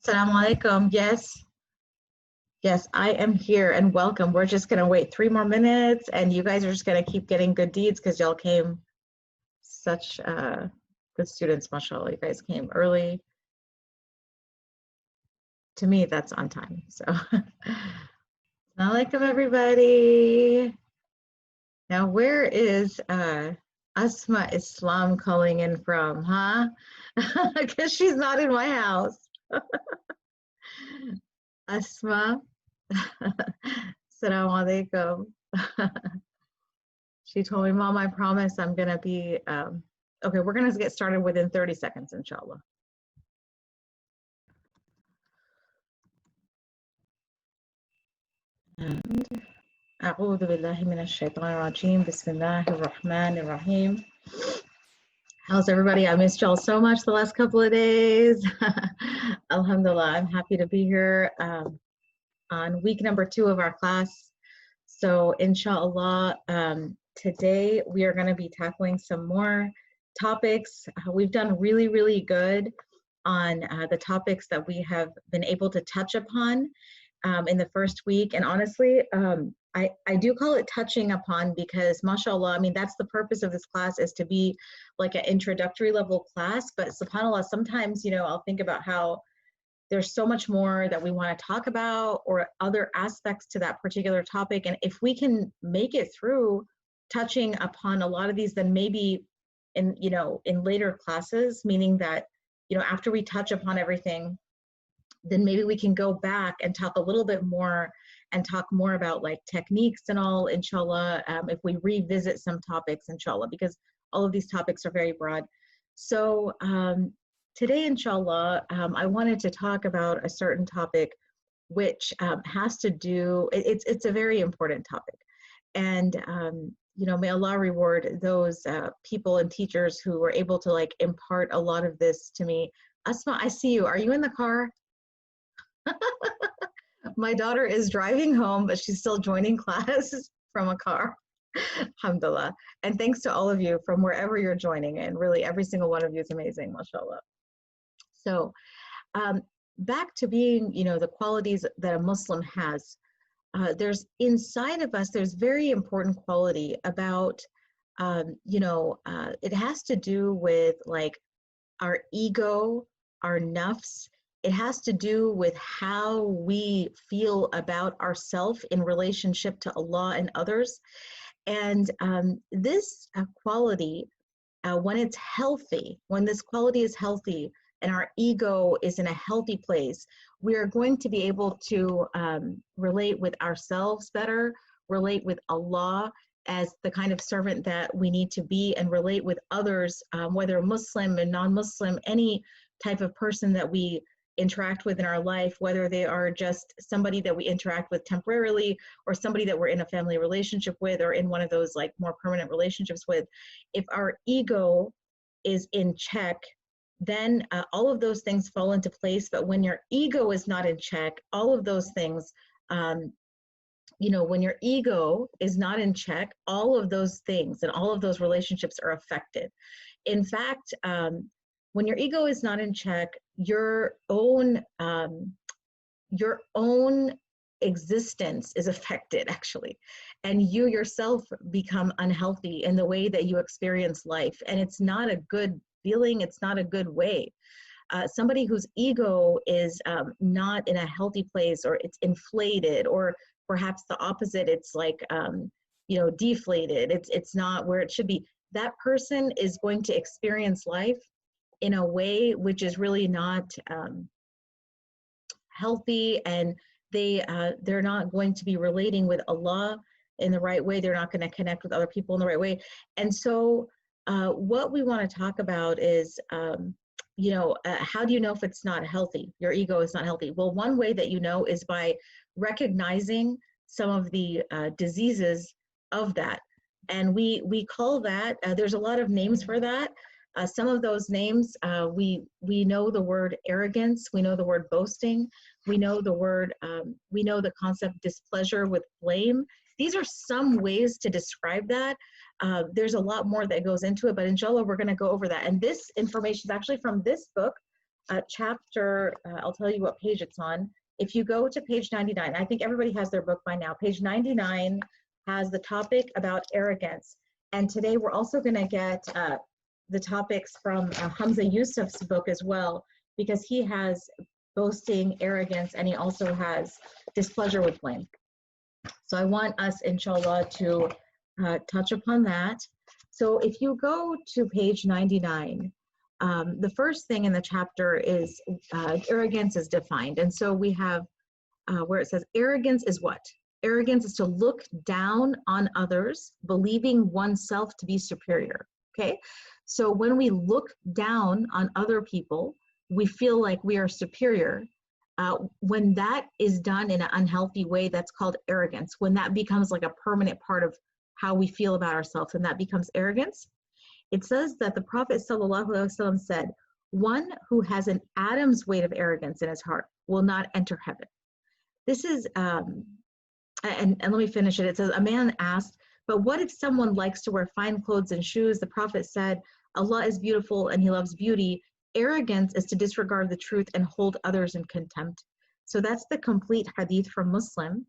Assalamu alaikum. Yes, I am here and welcome. We're just going to wait 3 more minutes and you guys are just going to keep getting good deeds because y'all came such good students, mashallah. You guys came early. To me, that's on time. So, assalamu alaikum, everybody. Now, where is Asma Islam calling in from, huh? Because she's not in my house. Asma. Assalamu alaikum. She told me, Mom, I promise I'm going to be, okay, we're going to get started within 30 seconds, inshallah. And أعوذ بالله من الشيطان الرجيم بسم الله الرحمن الرحيم. How's everybody? I missed y'all so much the last couple of days. Alhamdulillah, I'm happy to be here on week number 2 of our class. So inshallah, today we are going to be tackling some more topics. We've done really good on the topics that we have been able to touch upon in the first week. And honestly, I do call it touching upon because mashallah, I mean, that's the purpose of this class, is to be like an introductory level class. But subhanAllah, sometimes, you know, I'll think about how there's so much more that we want to talk about or other aspects to that particular topic. And if we can make it through touching upon a lot of these, then maybe in later classes, meaning that, you know, after we touch upon everything, then maybe we can go back and talk a little bit more and talk more about like techniques and all, inshallah, if we revisit some topics, inshallah, because all of these topics are very broad. So today, inshallah, I wanted to talk about a certain topic which has to do, it's a very important topic. And, you know, may Allah reward those people and teachers who were able to like impart a lot of this to me. Asma, I see you. Are you in the car? My daughter is driving home, but she's still joining class from a car. Alhamdulillah. And thanks to all of you from wherever you're joining. And really every single one of you is amazing, mashallah. So back to being, you know, the qualities that a Muslim has. There's inside of us, there's very important quality about, you know, it has to do with like our ego, our nafs. It has to do with how we feel about ourselves in relationship to Allah and others. And this quality, when it's healthy, when this quality is healthy and our ego is in a healthy place, we are going to be able to relate with ourselves better, relate with Allah as the kind of servant that we need to be, and relate with others, whether Muslim and non-Muslim, any type of person that we interact with in our life, whether they are just somebody that we interact with temporarily or somebody that we're in a family relationship with or in one of those like more permanent relationships with. If our ego is in check, then all of those things fall into place. But when your ego is not in check, all of those things, you know, when your ego is not in check, all of those things and all of those relationships are affected. In fact, when your ego is not in check, your own existence is affected, actually, and you yourself become unhealthy in the way that you experience life. And it's not a good feeling. It's not a good way. Somebody whose ego is not in a healthy place, or it's inflated, or perhaps the opposite, it's like, you know, deflated. It's not where it should be. That person is going to experience life in a way which is really not healthy, and they're not going to be relating with Allah in the right way. They're not going to connect with other people in the right way. And so what we want to talk about is, you know, how do you know if it's not healthy? Your ego is not healthy. Well, one way that you know is by recognizing some of the diseases of that. And we call that, there's a lot of names for that. Some of those names, we know the word arrogance, we know the word boasting, we know the word, we know the concept displeasure with blame. These are some ways to describe that. There's a lot more that goes into it, but inshallah, we're going to go over that. And this information is actually from this book, chapter, I'll tell you what page it's on. If you go to page 99, I think everybody has their book by now. Page 99 has the topic about arrogance. And today we're also going to get the topics from Hamza Yusuf's book as well, because he has boasting, arrogance, and he also has displeasure with blame. So I want us, inshallah, to touch upon that. So if you go to page 99, the first thing in the chapter is arrogance is defined. And so we have where it says arrogance is what? Arrogance is to look down on others, believing oneself to be superior, okay? So when we look down on other people, we feel like we are superior. When that is done in an unhealthy way, that's called arrogance. When that becomes like a permanent part of how we feel about ourselves, and that becomes arrogance. It says that the Prophet ﷺ said, one who has an atom's weight of arrogance in his heart will not enter heaven. This is, and let me finish it. It says, a man asked, but what if someone likes to wear fine clothes and shoes? The Prophet said, Allah is beautiful and he loves beauty. Arrogance is to disregard the truth and hold others in contempt. So that's the complete hadith from Muslim.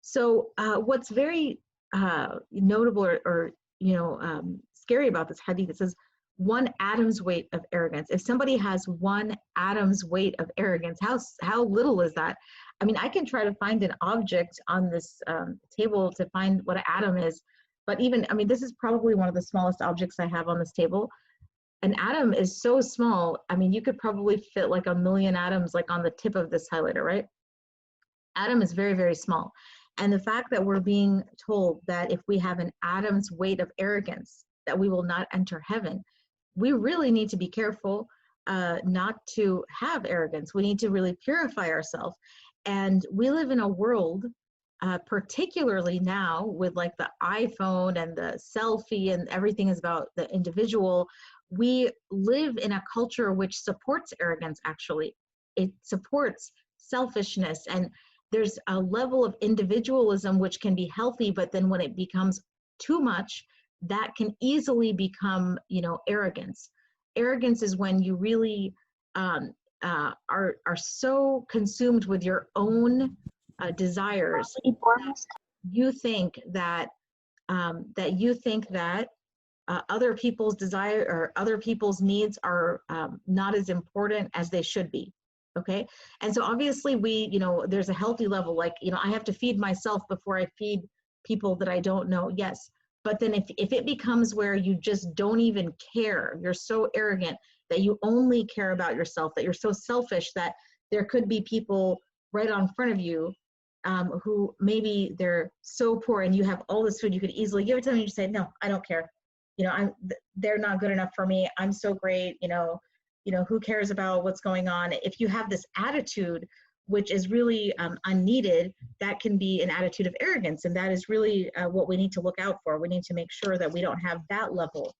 So what's very notable or scary about this hadith, it says 1 atom's weight of arrogance. If somebody has 1 atom's weight of arrogance, how little is that? I mean, I can try to find an object on this table to find what an atom is, but even, I mean, this is probably one of the smallest objects I have on this table. An atom is so small, I mean, you could probably fit like 1 million atoms like on the tip of this highlighter, right? Atom is very, very small. And the fact that we're being told that if we have an atom's weight of arrogance, that we will not enter heaven, we really need to be careful not to have arrogance. We need to really purify ourselves. And we live in a world, particularly now with like the iPhone and the selfie and everything is about the individual. We live in a culture which supports arrogance, actually. It supports selfishness, and there's a level of individualism which can be healthy, but then when it becomes too much, that can easily become, arrogance. Arrogance is when you really are so consumed with your own desires. You think that other people's desire or other people's needs are not as important as they should be. Okay. And so obviously there's a healthy level, like, I have to feed myself before I feed people that I don't know. Yes. But then if it becomes where you just don't even care, you're so arrogant that you only care about yourself, that you're so selfish that there could be people right on front of you who maybe they're so poor and you have all this food, you could easily give it to them and you say, no, I don't care. They're not good enough for me. I'm so great. Who cares about what's going on? If you have this attitude, which is really unneeded, that can be an attitude of arrogance. And that is really what we need to look out for. We need to make sure that we don't have that level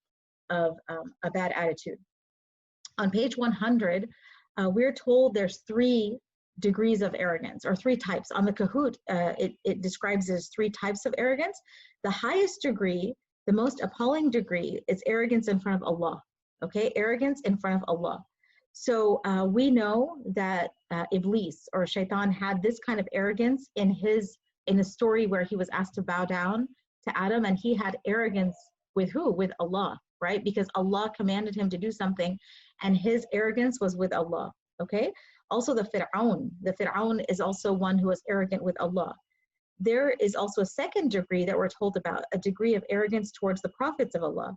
of a bad attitude. On page 100, we're told there's 3 degrees of arrogance, or 3 types. On the Kahoot, it describes as 3 types of arrogance. The highest degree, the most appalling degree, is arrogance in front of Allah. Okay, arrogance in front of Allah. So we know that Iblis or Shaitan had this kind of arrogance in the story where he was asked to bow down to Adam, and he had arrogance with who? With Allah, right? Because Allah commanded him to do something, and his arrogance was with Allah. Okay. Also the Fir'aun. The Fir'aun is also one who is arrogant with Allah. There is also a second degree that we're told about, a degree of arrogance towards the prophets of Allah.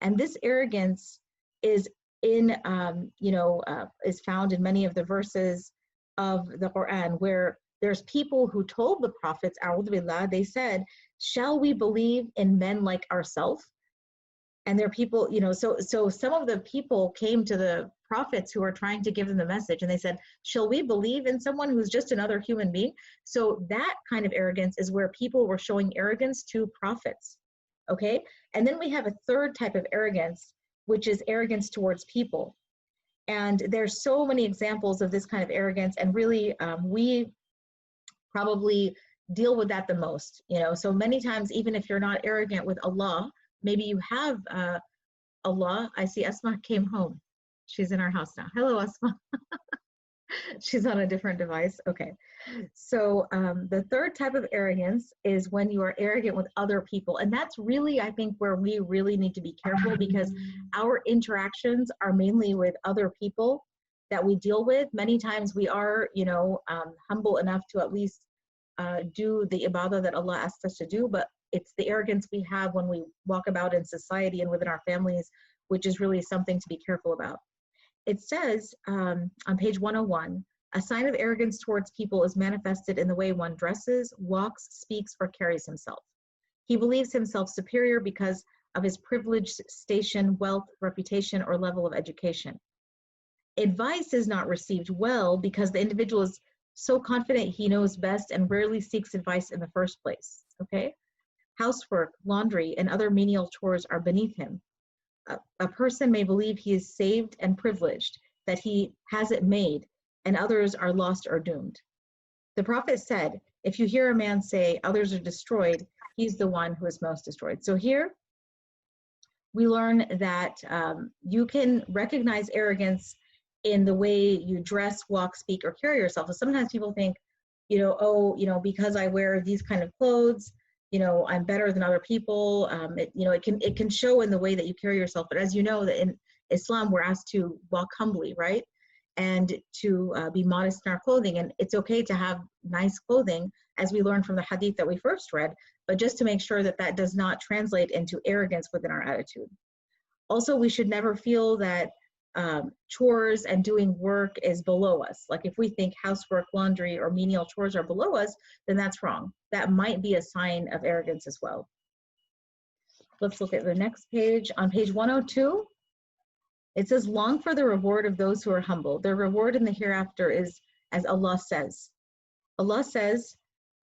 And this arrogance is is found in many of the verses of the Quran, where there's people who told the prophets, A'udhu Billah, they said, shall we believe in men like ourselves? And there are people, so some of the people came to the prophets who are trying to give them the message, and they said, shall we believe in someone who's just another human being? So that kind of arrogance is where people were showing arrogance to prophets. Okay. And then we have a third type of arrogance, which is arrogance towards people. And there's so many examples of this kind of arrogance, and really we probably deal with that the most. So many times, even if you're not arrogant with Allah, maybe you have Allah. I see Asma came home. She's in our house now. Hello, Asma. She's on a different device. Okay. So the third type of arrogance is when you are arrogant with other people. And that's really, I think, where we really need to be careful, because our interactions are mainly with other people that we deal with. Many times we are, humble enough to at least do the ibadah that Allah asks us to do, but it's the arrogance we have when we walk about in society and within our families, which is really something to be careful about. It says on page 101, a sign of arrogance towards people is manifested in the way one dresses, walks, speaks, or carries himself. He believes himself superior because of his privileged station, wealth, reputation, or level of education. Advice is not received well because the individual is so confident he knows best and rarely seeks advice in the first place. Okay? Housework, laundry, and other menial chores are beneath him. A person may believe he is saved and privileged, that he has it made, and others are lost or doomed. The Prophet said, if you hear a man say others are destroyed, he's the one who is most destroyed. So here we learn that you can recognize arrogance in the way you dress, walk, speak, or carry yourself. So sometimes people think, because I wear these kind of clothes, I'm better than other people. It can show in the way that you carry yourself. But as you know, that in Islam, we're asked to walk humbly, right? And to be modest in our clothing. And it's okay to have nice clothing, as we learned from the hadith that we first read, but just to make sure that that does not translate into arrogance within our attitude. Also, we should never feel that chores and doing work is below us. Like if we think housework, laundry, or menial chores are below us, then that's wrong. That might be a sign of arrogance as well. Let's look at the next page. On page 102, it says, long for the reward of those who are humble. Their reward in the hereafter is as Allah says. Allah says,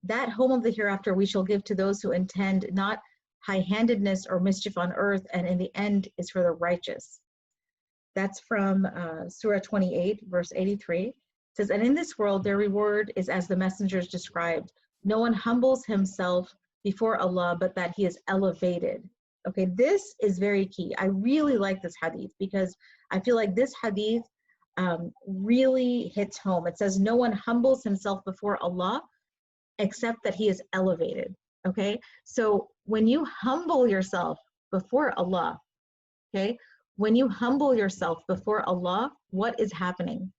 that home of the hereafter we shall give to those who intend not high-handedness or mischief on earth, and in the end is for the righteous. That's from Surah 28, verse 83. It says, and in this world their reward is as the messengers described. No one humbles himself before Allah, but that he is elevated. Okay, this is very key. I really like this hadith because I feel like this hadith really hits home. It says, no one humbles himself before Allah except that he is elevated. Okay, so when you humble yourself before Allah, okay, when you humble yourself before Allah, what is happening?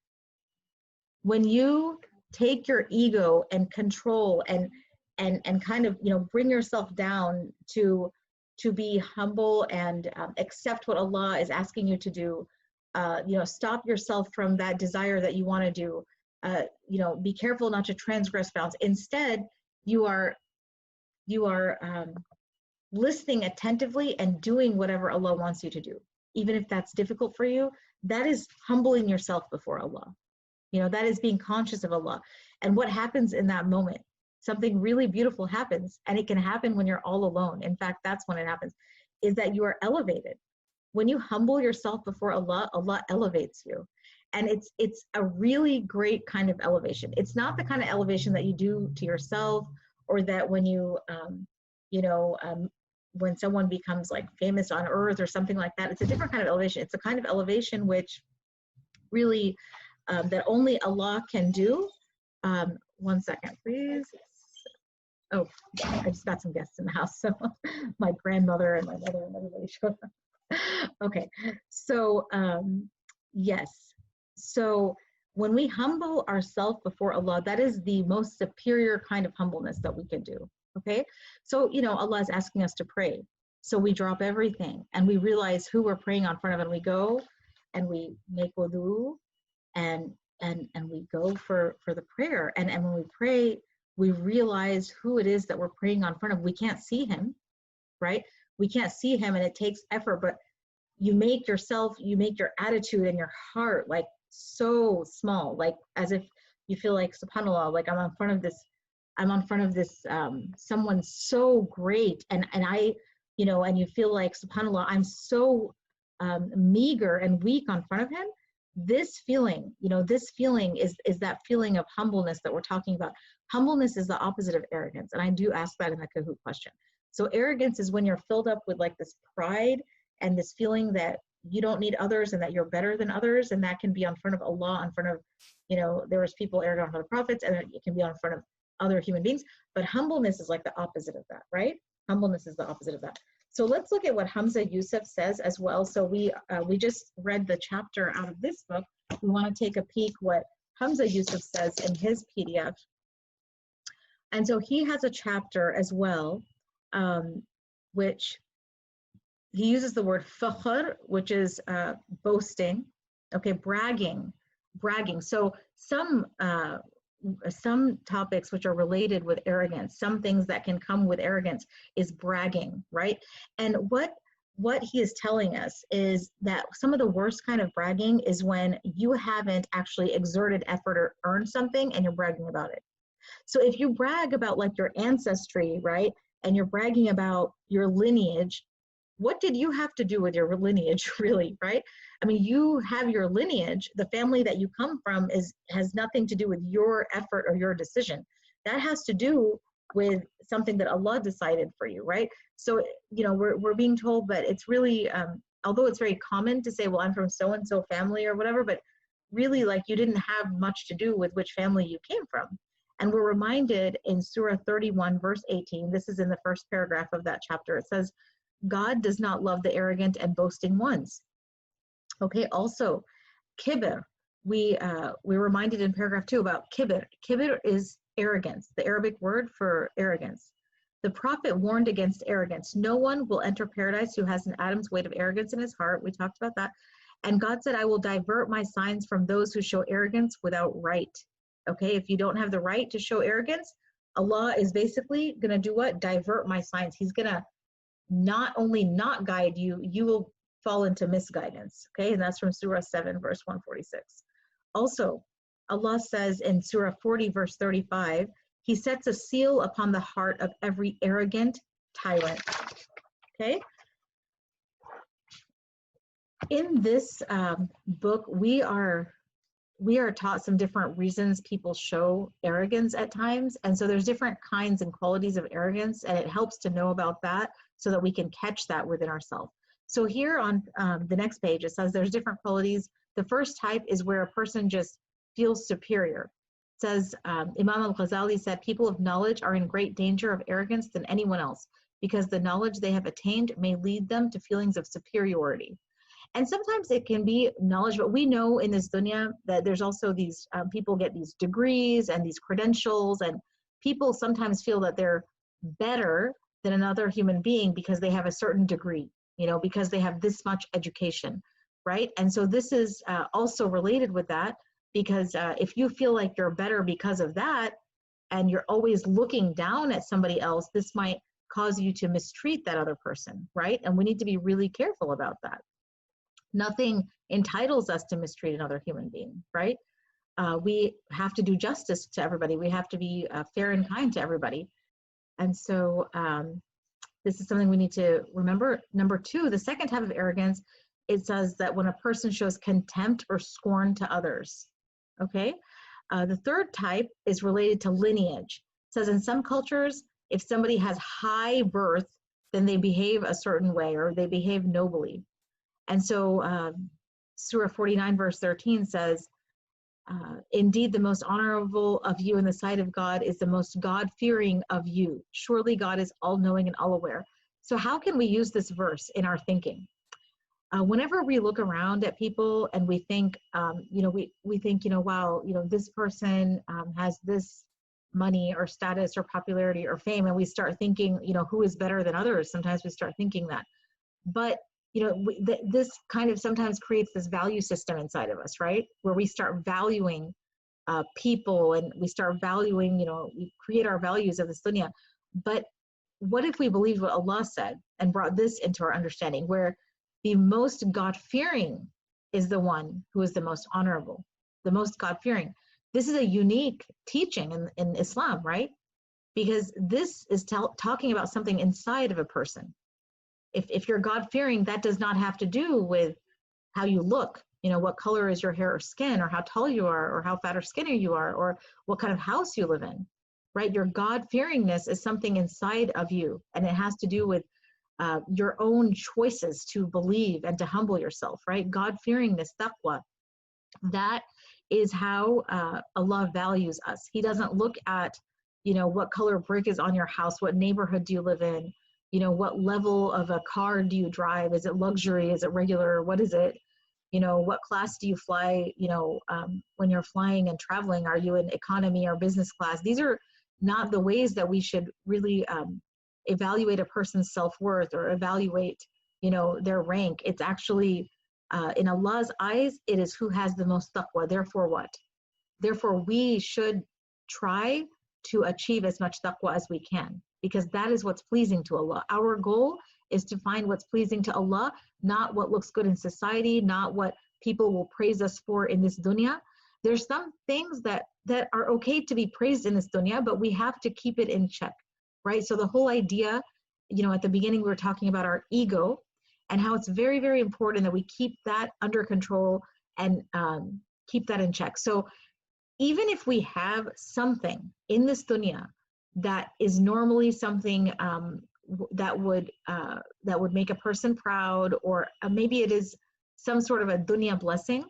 When you take your ego and control and kind of bring yourself down to be humble and accept what Allah is asking you to do, stop yourself from that desire that you want to do. Be careful not to transgress bounds. Instead, you are listening attentively and doing whatever Allah wants you to do. Even if that's difficult for you, that is humbling yourself before Allah. That is being conscious of Allah. And what happens in that moment? Something really beautiful happens, and it can happen when you're all alone. In fact, that's when it happens, is that you are elevated. When you humble yourself before Allah, Allah elevates you. And it's a really great kind of elevation. It's not the kind of elevation that you do to yourself, or that when you, when someone becomes like famous on earth or something like that. It's a different kind of elevation. It's a kind of elevation which really, that only Allah can do. One second, please. Oh, I just got some guests in the house. So my grandmother and my mother and everybody showed up. Okay, so yes. So when we humble ourselves before Allah, that is the most superior kind of humbleness that we can do. Okay, so Allah is asking us to pray. So we drop everything and we realize who we're praying on front of, and we go and we make wudu and we go for the prayer. And when we pray, we realize who it is that we're praying on front of. We can't see him, right? We can't see him, and it takes effort, but you make your attitude and your heart like so small, like as if you feel like, subhanAllah, like I'm on front of this someone so great, and I, and you feel like, subhanAllah, I'm so meager and weak on front of him. This feeling, this feeling is that feeling of humbleness that we're talking about. Humbleness is the opposite of arrogance, and I do ask that in the Kahoot question. So arrogance is when you're filled up with like this pride and this feeling that you don't need others and that you're better than others, and that can be on front of Allah, in front of, there was people arrogant on front of prophets, and it can be on front of other human beings. But humbleness is like the opposite of that, right? Humbleness is the opposite of that. So let's look at what Hamza Yusuf says as well. So we just read the chapter out of this book. We want to take a peek what Hamza Yusuf says in his PDF. And so he has a chapter as well, which he uses the word fakhr, which is boasting, okay, bragging. So some topics which are related with arrogance, some things that can come with arrogance is bragging, right? And what he is telling us is that some of the worst kind of bragging is when you haven't actually exerted effort or earned something and you're bragging about it. So if you brag about like your ancestry, right, and you're bragging about your lineage, what did you have to do with your lineage, really, right? I mean, you have your lineage. The family that you come from has nothing to do with your effort or your decision. That has to do with something that Allah decided for you, right? So, we're being told that it's really, although it's very common to say, well, I'm from so-and-so family or whatever, but really, like, you didn't have much to do with which family you came from. And we're reminded in Surah 31, verse 18, this is in the first paragraph of that chapter, it says, God does not love the arrogant and boasting ones. Okay, also, kibr. We're reminded in paragraph 2 about kibr. Kibr is arrogance, the Arabic word for arrogance. The Prophet warned against arrogance. No one will enter paradise who has an atom's weight of arrogance in his heart. We talked about that. And God said, I will divert my signs from those who show arrogance without right. Okay, if you don't have the right to show arrogance, Allah is basically going to do what? Divert my signs. He's going to not only not guide you, you will fall into misguidance. Okay, and that's from Surah 7, verse 146. Also, Allah says in Surah 40, verse 35, He sets a seal upon the heart of every arrogant tyrant. Okay? In this book, we are taught some different reasons people show arrogance at times. And so there's different kinds and qualities of arrogance, and it helps to know about that so that we can catch that within ourselves. So here on the next page, it says there's different qualities. The first type is where a person just feels superior. It says, Imam al-Ghazali said, people of knowledge are in great danger of arrogance than anyone else, because the knowledge they have attained may lead them to feelings of superiority. And sometimes it can be knowledge, but we know in this dunya that there's also these people get these degrees and these credentials, and people sometimes feel that they're better than another human being because they have a certain degree, because they have this much education, right? And so this is also related with that, because if you feel like you're better because of that, and you're always looking down at somebody else, this might cause you to mistreat that other person, right? And we need to be really careful about that. Nothing entitles us to mistreat another human being, right? We have to do justice to everybody. We have to be fair and kind to everybody. And so this is something we need to remember. Number 2, the second type of arrogance, it says that when a person shows contempt or scorn to others, okay? The third type is related to lineage. It says in some cultures, if somebody has high birth, then they behave a certain way or they behave nobly. And so Surah 49, verse 13 says, indeed, the most honorable of you in the sight of God is the most God-fearing of you. Surely God is all-knowing and all-aware. So how can we use this verse in our thinking? Whenever we look around at people and we think, we think, wow, this person has this money or status or popularity or fame, and we start thinking, who is better than others? Sometimes we start thinking that. But this kind of sometimes creates this value system inside of us, right? Where we start valuing people, and we start valuing, we create our values of this dunya. But what if we believed what Allah said and brought this into our understanding, where the most God-fearing is the one who is the most honorable, the most God-fearing? This is a unique teaching in Islam, right? Because this is talking about something inside of a person. If you're God-fearing, that does not have to do with how you look, what color is your hair or skin, or how tall you are, or how fat or skinny you are, or what kind of house you live in, right? Your God-fearingness is something inside of you, and it has to do with your own choices to believe and to humble yourself, right? God-fearingness, taqwa, that is how Allah values us. He doesn't look at, what color brick is on your house, what neighborhood do you live in, what level of a car do you drive? Is it luxury? Is it regular? What is it? What class do you fly, when you're flying and traveling? Are you in economy or business class? These are not the ways that we should really evaluate a person's self-worth or evaluate, their rank. It's actually, in Allah's eyes, it is who has the most taqwa. Therefore what? Therefore, we should try to achieve as much taqwa as we can, because that is what's pleasing to Allah. Our goal is to find what's pleasing to Allah, not what looks good in society, not what people will praise us for in this dunya. There's some things that are okay to be praised in this dunya, but we have to keep it in check, right? So the whole idea, at the beginning we were talking about our ego and how it's very, very important that we keep that under control and keep that in check. So even if we have something in this dunya that is normally something that would make a person proud, or maybe it is some sort of a dunya blessing,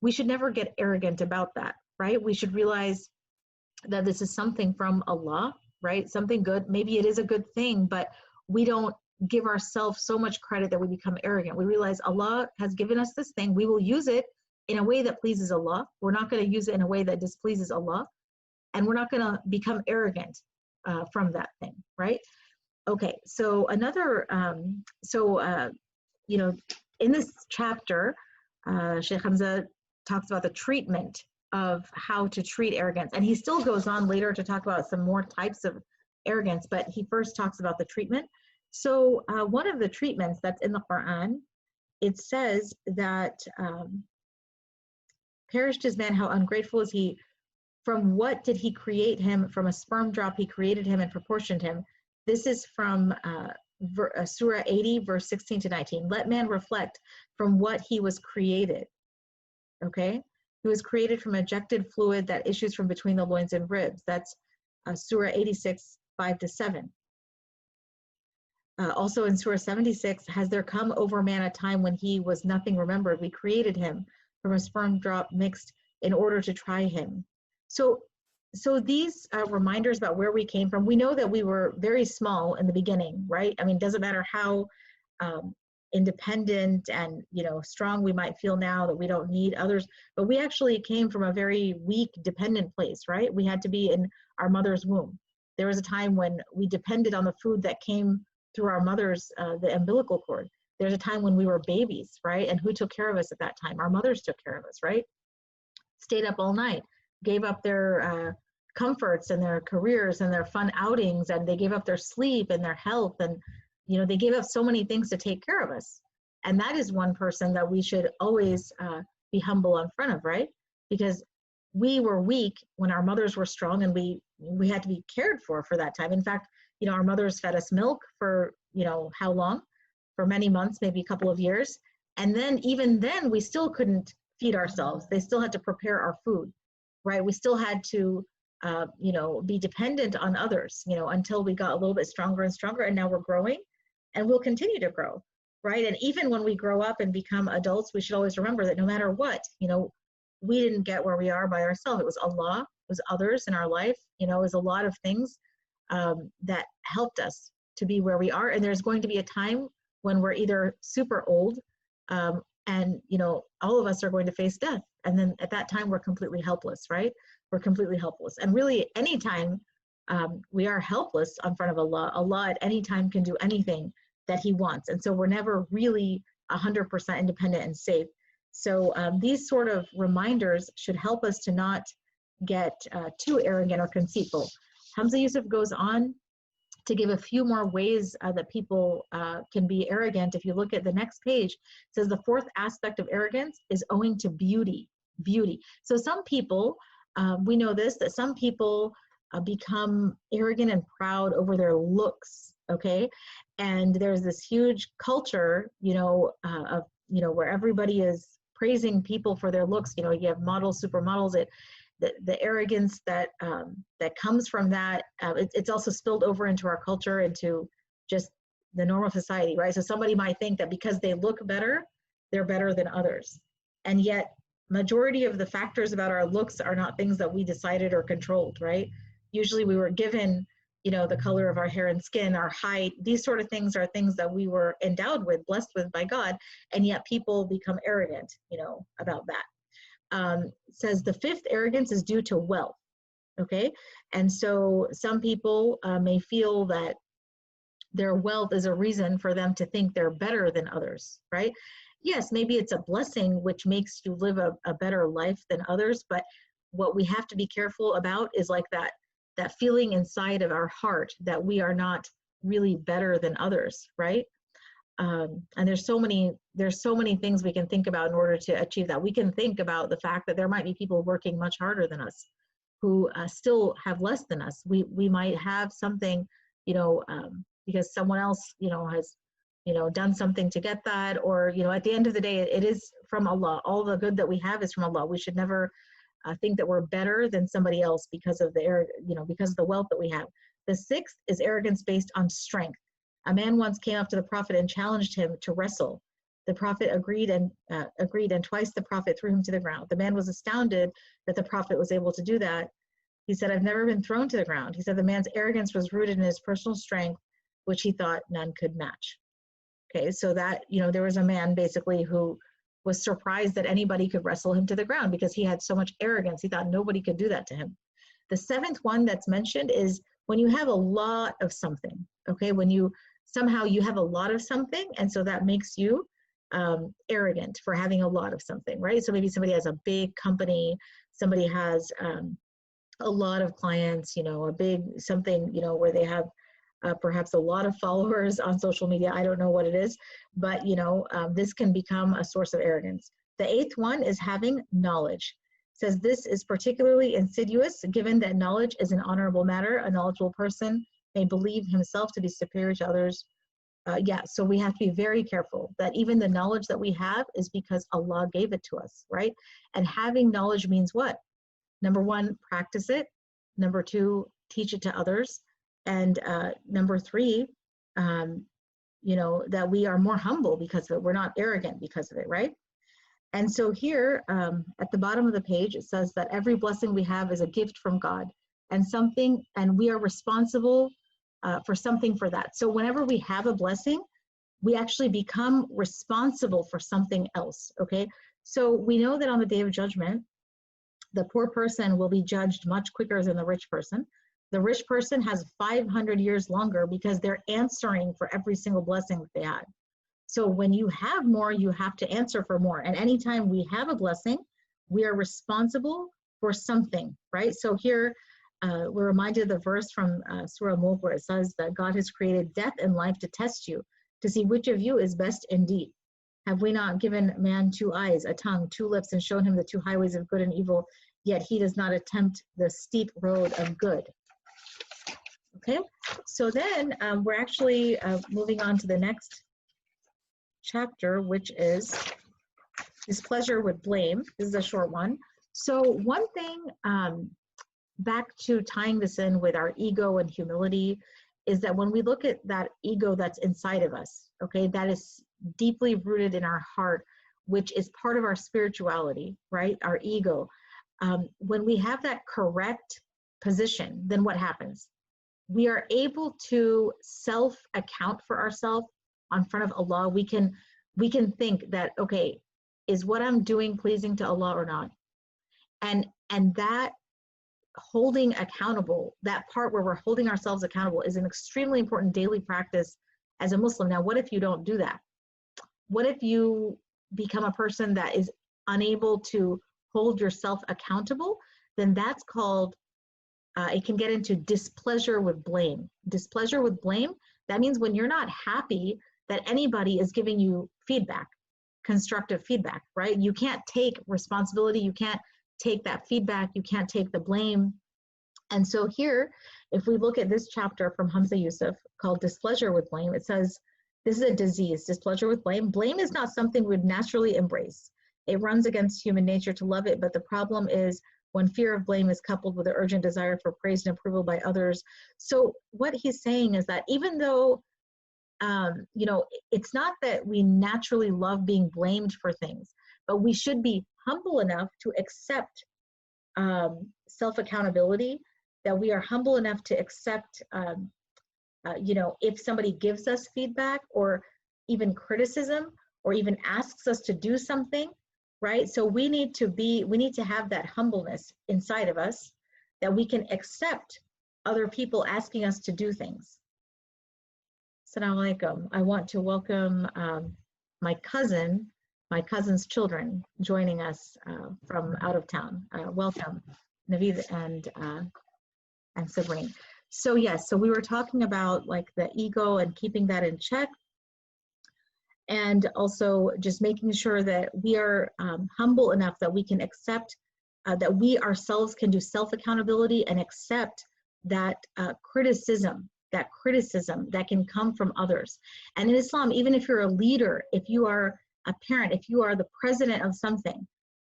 we should never get arrogant about that, right? We should realize that this is something from Allah, right? Something good. Maybe it is a good thing, but we don't give ourselves so much credit that we become arrogant. We realize Allah has given us this thing. We will use it in a way that pleases Allah. We're not going to use it in a way that displeases Allah. And we're not going to become arrogant from that thing, right? Okay, so another, in this chapter, Sheikh Hamza talks about the treatment of how to treat arrogance. And he still goes on later to talk about some more types of arrogance, but he first talks about the treatment. So one of the treatments that's in the Quran, it says that perished is man, how ungrateful is he? From what did he create him? From a sperm drop he created him and proportioned him. This is from Surah 80, verse 16 to 19. Let man reflect from what he was created. Okay? He was created from ejected fluid that issues from between the loins and ribs. That's Surah 86, 5 to 7. Also in Surah 76, has there come over man a time when he was nothing remembered? We created him from a sperm drop mixed in order to try him. So these reminders about where we came from, we know that we were very small in the beginning, right? I mean, it doesn't matter how independent and strong we might feel now that we don't need others, but we actually came from a very weak, dependent place, right? We had to be in our mother's womb. There was a time when we depended on the food that came through our mother's, the umbilical cord. There's a time when we were babies, right? And who took care of us at that time? Our mothers took care of us, right? Stayed up all night, gave up their comforts and their careers and their fun outings, and they gave up their sleep and their health, and they gave up so many things to take care of us. And that is one person that we should always be humble in front of, right? Because we were weak when our mothers were strong, and we had to be cared for that time. In fact, our mothers fed us milk for how long? For many months, maybe a couple of years. And then even then we still couldn't feed ourselves. They still had to prepare our food, right? We still had to be dependent on others, until we got a little bit stronger and stronger. And now we're growing, and we'll continue to grow, right? And even when we grow up and become adults, we should always remember that no matter what, we didn't get where we are by ourselves. It was Allah, it was others in our life, it was a lot of things that helped us to be where we are. And there's going to be a time when we're either super old, and all of us are going to face death. And then at that time, we're completely helpless, right? We're completely helpless. And really, anytime we are helpless in front of Allah, Allah at any time can do anything that He wants. And so we're never really 100% independent and safe. So these sort of reminders should help us to not get too arrogant or conceitful. Hamza Yusuf goes on to give a few more ways that people can be arrogant. If you look at the next page, it says the fourth aspect of arrogance is owing to beauty. So some people, we know this, that some people become arrogant and proud over their looks, okay? And there's this huge culture, of, where everybody is praising people for their looks. You have models, supermodels, the arrogance that comes from that, it's also spilled over into our culture, into just the normal society, right? So somebody might think that because they look better, they're better than others. And yet majority of the factors about our looks are not things that we decided or controlled, right? Usually we were given, you know, the color of our hair and skin, our height, these sort of things are things that we were endowed with, blessed with by God, and yet people become arrogant, you know, about that. Says the fifth arrogance is due to wealth, okay? And so some people may feel that their wealth is a reason for them to think they're better than others, right? Yes, maybe it's a blessing which makes you live a better life than others, but what we have to be careful about is like that feeling inside of our heart that we are not really better than others, right? And there's so many things we can think about in order to achieve that. We can think about the fact that there might be people working much harder than us who still have less than us. We might have something, you know, because someone else, you know, has, you know, done something to get that, or, you know, at the end of the day, it is from Allah. All the good that we have is from Allah. We should never think that we're better than somebody else because of because of the wealth that we have. The sixth is arrogance based on strength. A man once came up to the Prophet and challenged him to wrestle. The Prophet agreed, and twice the Prophet threw him to the ground. The man was astounded that the Prophet was able to do that. He said, "I've never been thrown to the ground." He said the man's arrogance was rooted in his personal strength, which he thought none could match. Okay, so that, you know, there was a man basically who was surprised that anybody could wrestle him to the ground because he had so much arrogance. He thought nobody could do that to him. The seventh one that's mentioned is when you have a lot of something, okay, when you somehow you have a lot of something, and so that makes you arrogant for having a lot of something, right? So maybe somebody has a big company, somebody has a lot of clients, you know, a big something, you know, where they have perhaps a lot of followers on social media. I don't know what it is, but, you know, this can become a source of arrogance. The eighth one is having knowledge. It says this is particularly insidious given that knowledge is an honorable matter. A knowledgeable person may believe himself to be superior to others. So we have to be very careful that even the knowledge that we have is because Allah gave it to us, right? And having knowledge means what? Number one, practice it. Number two, teach it to others. And number three, you know, that we are more humble because of it. We're not arrogant because of it, right? And so here at the bottom of the page, it says that every blessing we have is a gift from God, and we are responsible for something for that. So whenever we have a blessing, we actually become responsible for something else, okay? So we know that on the day of judgment, the poor person will be judged much quicker than the rich person. The rich person has 500 years longer because they're answering for every single blessing that they had. So when you have more, you have to answer for more. And anytime we have a blessing, we are responsible for something, right? So here, we're reminded of the verse from Surah Mulk where it says that God has created death and life to test you, to see which of you is best indeed. Have we not given man 2 eyes, a tongue, 2 lips, and shown him the 2 highways of good and evil, yet he does not attempt the steep road of good? Okay, so then we're actually moving on to the next chapter, which is Displeasure with Blame. This is a short one. So one thing, back to tying this in with our ego and humility, is that when we look at that ego that's inside of us, okay, that is deeply rooted in our heart, which is part of our spirituality, right, our ego. When we have that correct position, then what happens? We are able to self-account for ourselves on front of Allah. We can think that, okay, is what I'm doing pleasing to Allah or not? And that holding accountable, that part where we're holding ourselves accountable, is an extremely important daily practice as a Muslim. Now, what if you don't do that? What if you become a person that is unable to hold yourself accountable? Then that's called, it can get into displeasure with blame. Displeasure with blame, that means when you're not happy that anybody is giving you feedback, constructive feedback, right? You can't take responsibility, you can't take that feedback, you can't take the blame. And so here, if we look at this chapter from Hamza Yusuf called Displeasure with Blame, it says, this is a disease, displeasure with blame. Blame is not something we'd naturally embrace. It runs against human nature to love it, but the problem is when fear of blame is coupled with an urgent desire for praise and approval by others. So what he's saying is that even though you know, it's not that we naturally love being blamed for things, but we should be humble enough to accept self-accountability, that we are humble enough to accept, you know, if somebody gives us feedback or even criticism or even asks us to do something, right? So we need to have that humbleness inside of us, that we can accept other people asking us to do things. Assalamu alaikum. I want to welcome my cousin's children joining us from out of town. Welcome, Naveed and Sabrine. So yes, so we were talking about like the ego and keeping that in check, and also just making sure that we are humble enough that we can accept that we ourselves can do self-accountability and accept that criticism that can come from others. And in Islam, even if you're a leader, if you are a parent, if you are the president of something,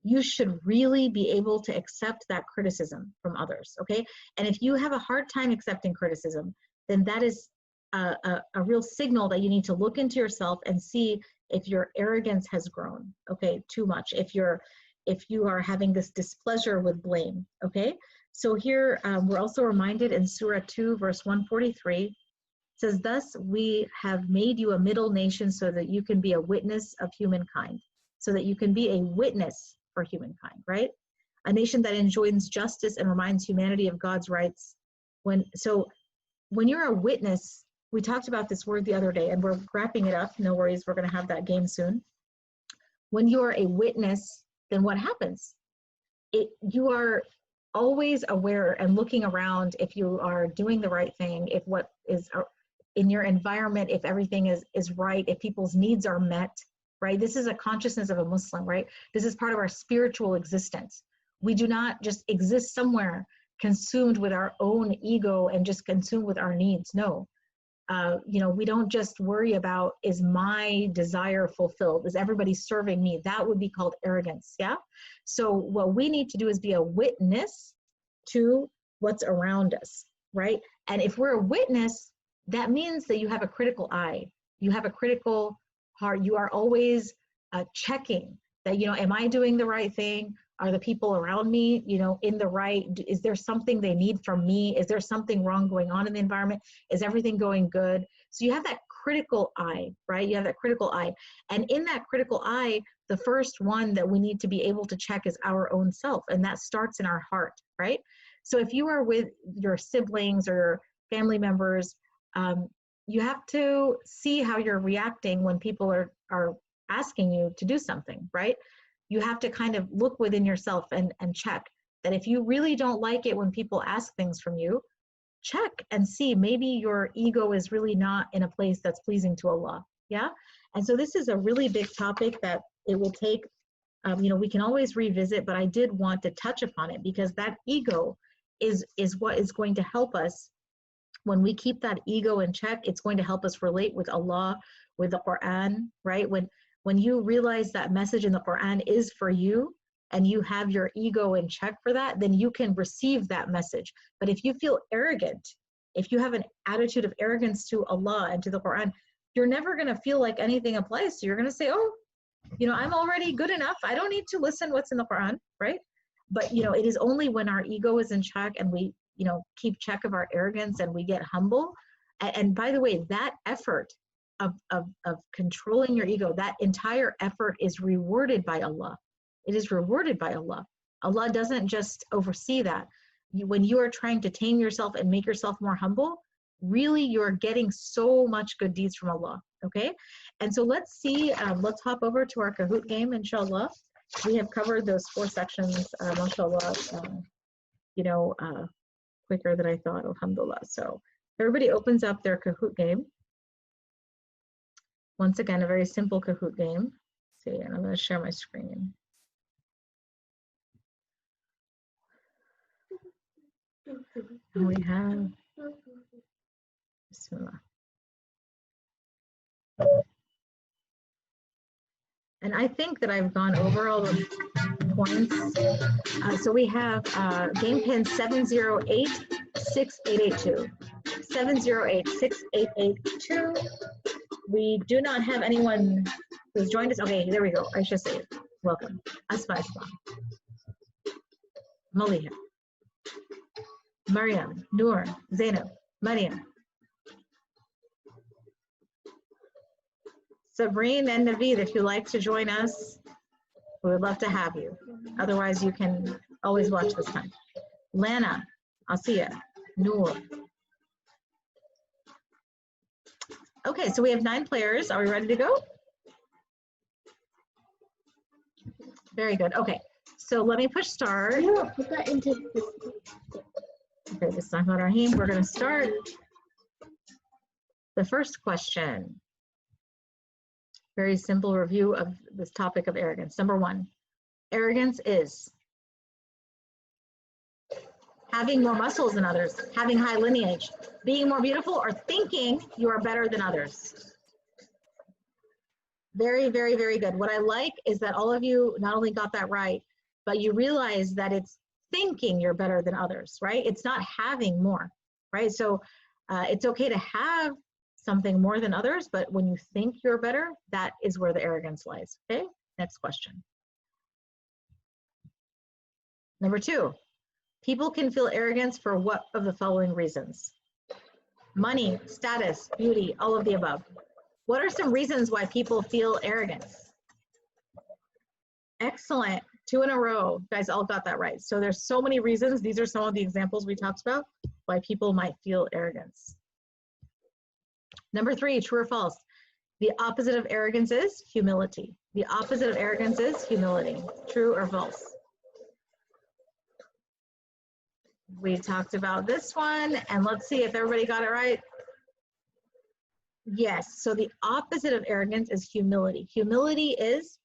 you should really be able to accept that criticism from others, okay? And if you have a hard time accepting criticism, then that is a real signal that you need to look into yourself and see if your arrogance has grown, okay, too much. If you are having this displeasure with blame, okay? So here we're also reminded in Surah 2, verse 143, it says, "Thus we have made you a middle nation so that you can be a witness of humankind," so that you can be a witness for humankind, right? A nation that enjoins justice and reminds humanity of God's rights. So when you're a witness, we talked about this word the other day, and we're wrapping it up. No worries, we're going to have that game soon. When you are a witness, then what happens? You are always aware and looking around if you are doing the right thing, if what is in your environment, if everything is right, if people's needs are met, right? This is a consciousness of a Muslim, right? This is part of our spiritual existence. We do not just exist somewhere consumed with our own ego and just consumed with our needs. No. You know, we don't just worry about, is my desire fulfilled? Is everybody serving me? That would be called arrogance, yeah? So what we need to do is be a witness to what's around us, right? And if we're a witness, that means that you have a critical eye. You have a critical heart. You are always checking that, you know, am I doing the right thing? Are the people around me, you know, in the right? Is there something they need from me? Is there something wrong going on in the environment? Is everything going good? So you have that critical eye, right? You have that critical eye. And in that critical eye, the first one that we need to be able to check is our own self. And that starts in our heart, right? So if you are with your siblings or your family members, you have to see how you're reacting when people are asking you to do something, right? You have to kind of look within yourself and check that if you really don't like it when people ask things from you, check and see maybe your ego is really not in a place that's pleasing to Allah, yeah? And so this is a really big topic that it will take, you know, we can always revisit, but I did want to touch upon it because that ego is what is going to help us. When we keep that ego in check, it's going to help us relate with Allah, with the Quran, right? When you realize that message in the Quran is for you and you have your ego in check for that, then you can receive that message. But if you feel arrogant, if you have an attitude of arrogance to Allah and to the Quran, you're never going to feel like anything applies to you. You're going to say, oh, you know, I'm already good enough. I don't need to listen what's in the Quran, right? But, you know, it is only when our ego is in check and we, you know, keep check of our arrogance and we get humble. And by the way, that effort of controlling your ego, that entire effort is rewarded by Allah. It is rewarded by Allah. Allah doesn't just oversee that. When you are trying to tame yourself and make yourself more humble, really you're getting so much good deeds from Allah, okay? And so let's see, let's hop over to our Kahoot game, inshallah. We have covered those 4 sections, mashallah, you know, quicker than I thought, alhamdulillah. So everybody opens up their Kahoot game. Once again, a very simple Kahoot game. Let's see, and I'm going to share my screen. And we have, Bismillah. And I think that I've gone over all the points. So we have game pin 708-6882. 708-6882. We do not have anyone who's joined us. Okay, there we go. I should say it. Welcome. Asma Islam. Maliha. Mariam. Noor. Zainab. Mariam. Sabrine and Naveed, if you'd like to join us, we would love to have you. Otherwise, you can always watch this time. Lana, Asiya, Noor. Okay, so we have 9 players. Are we ready to go? Very good. Okay, so let me push start. No, put that into this. Okay, Bismillahirrahmanirrahim. We're going to start the first question. Very simple review of this topic of arrogance. Number 1, arrogance is having more muscles than others, having high lineage, being more beautiful, or thinking you are better than others. Very, very, very good. What I like is that all of you not only got that right, but you realize that it's thinking you're better than others, right? It's not having more, right? So it's okay to have something more than others, but when you think you're better, that is where the arrogance lies, okay? Next question. Number 2, people can feel arrogance for what of the following reasons? Money, status, beauty, all of the above. What are some reasons why people feel arrogance? Excellent. 2 in a row. You guys all got that right. So there's so many reasons. These are some of the examples we talked about why people might feel arrogance. Number 3, true or false? The opposite of arrogance is humility. The opposite of arrogance is humility. True or false? We talked about this one, and let's see if everybody got it right. Yes, so the opposite of arrogance is humility. Humility is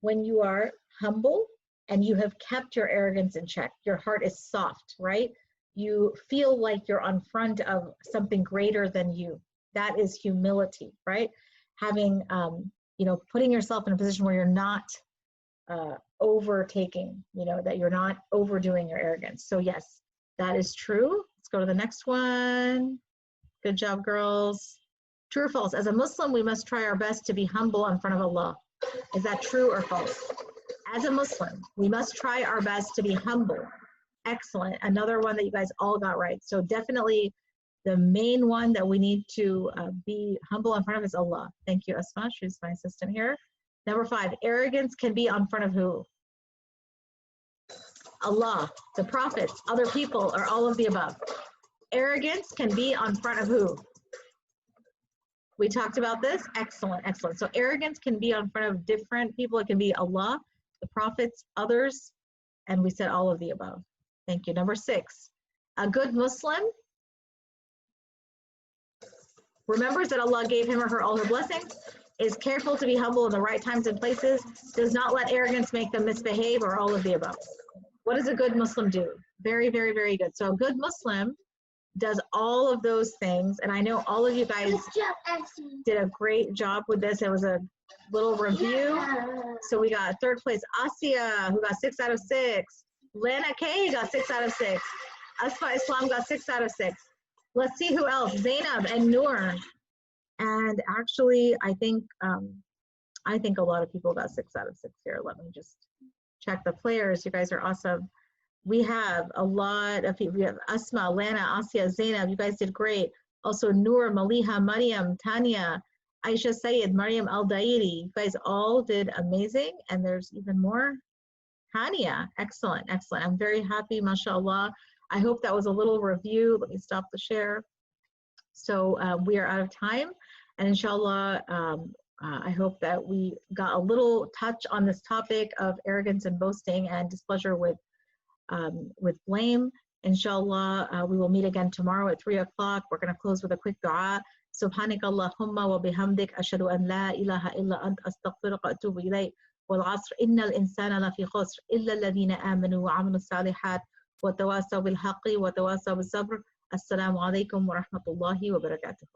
when you are humble and you have kept your arrogance in check. Your heart is soft, right? You feel like you're on front of something greater than you. That is humility, right? Having, putting yourself in a position where you're not overtaking, that you're not overdoing your arrogance. So yes, that is true. Let's go to the next one. Good job, girls. True or false? As a Muslim, we must try our best to be humble in front of Allah. Is that true or false? As a Muslim, we must try our best to be humble. Excellent. Another one that you guys all got right. So definitely the main one that we need to be humble in front of is Allah. Thank you, Asma. She's my assistant here. Number 5, arrogance can be in front of who? Allah, the prophets, other people, or all of the above. Arrogance can be in front of who? We talked about this. Excellent, excellent. So arrogance can be in front of different people. It can be Allah, the prophets, others, and we said all of the above. Thank you. Number 6, a good Muslim remembers that Allah gave him or her all her blessings, is careful to be humble in the right times and places, does not let arrogance make them misbehave, or all of the above. What does a good Muslim do? Very, very, very good. So a good Muslim does all of those things, and I know all of you guys did a great job with this. It was a little review. Yeah. So we got 3rd place, Asiya, who got 6 out of 6. Lana K got 6 out of 6. Asfa Islam got 6 out of 6. Let's see who else. Zainab and Noor. And actually, I think a lot of people got 6 out of 6 here. Let me just check the players. You guys are awesome. We have a lot of people. We have Asma, Lana, Asiya, Zainab. You guys did great. Also Noor, Maliha, Mariam, Tanya, Aisha Sayed, Mariam Al-Dairi. You guys all did amazing. And there's even more. Tanya, excellent, excellent. I'm very happy, mashallah. I hope that was a little review. Let me stop the share. So we are out of time. And inshallah, I hope that we got a little touch on this topic of arrogance and boasting and displeasure with blame. Inshallah, we will meet again tomorrow at 3 o'clock. We're going to close with a quick dua. Subhanak Allahumma wa bihamdik ashhadu an la ilaha illa ant astaghfiruka wa atubu ilayk. Wal asr innal insana lafi khusr illa alladhina amanu wa amilu salihat wa tawasaw bil haqqi wa tawasaw bis sabr. Assalamu alaikum wa rahmatullahi wa barakatuh.